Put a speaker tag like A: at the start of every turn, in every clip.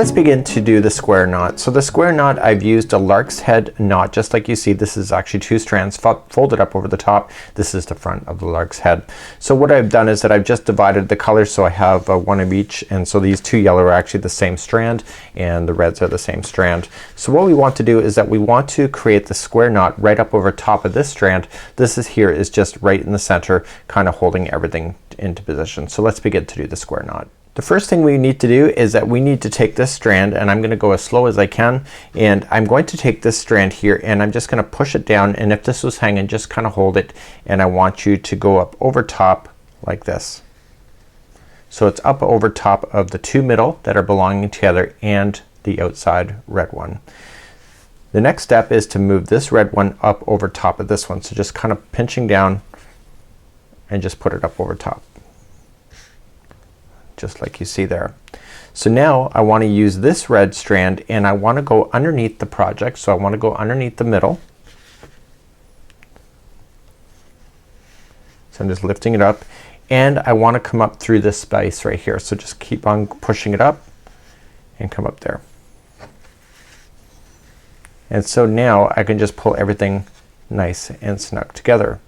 A: let's begin to do the square knot. So the square knot, I've used a lark's head knot, just like you see. This is actually 2 strands folded up over the top. This is the front of the lark's head. So what I've done is that I've just divided the colors, so I have one of each, and so these 2 yellow are actually the same strand and the reds are the same strand. So what we want to do is that we want to create the square knot right up over top of this strand. This is here is just right in the center, kind of holding everything into position. So let's begin to do the square knot. The first thing we need to do is that we need to take this strand, and I'm gonna go as slow as I can, and I'm going to take this strand here and I'm just gonna push it down, and if this was hanging, just kind of hold it, and I want you to go up over top like this. So it's up over top of the 2 middle that are belonging together and the outside red one. The next step is to move this red one up over top of this one. So just kind of pinching down and just put it up over top, just like you see there. So now I want to use this red strand and I want to go underneath the project. So I want to go underneath the middle. So I'm just lifting it up, and I want to come up through this space right here. So just keep on pushing it up and come up there. And so now I can just pull everything nice and snug together.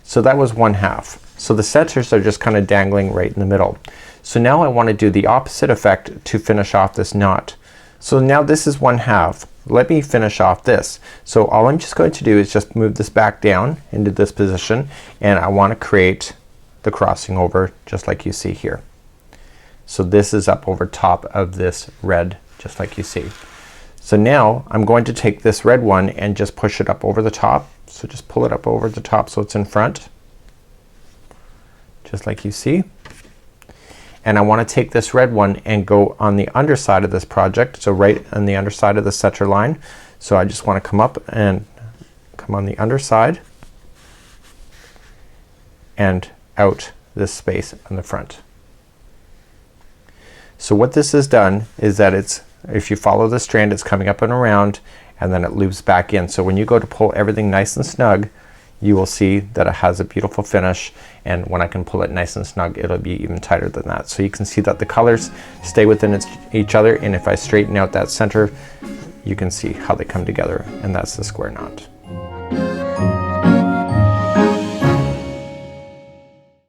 A: So that was 1/2. So the centers are just kind of dangling right in the middle. So now I want to do the opposite effect to finish off this knot. So now this is 1/2. Let me finish off this. So all I'm just going to do is just move this back down into this position, and I want to create the crossing over just like you see here. So this is up over top of this red, just like you see. So now I'm going to take this red one and just push it up over the top. So just pull it up over the top so it's in front, just like you see. And I want to take this red one and go on the underside of this project, so right on the underside of the center line. So I just want to come up and come on the underside and out this space on the front. So what this has done is that it's, if you follow the strand, it's coming up and around, and then it loops back in. So when you go to pull everything nice and snug, you will see that it has a beautiful finish, and when I can pull it nice and snug, it'll be even tighter than that. So you can see that the colors stay within each other, and if I straighten out that center, you can see how they come together, and that's the square knot.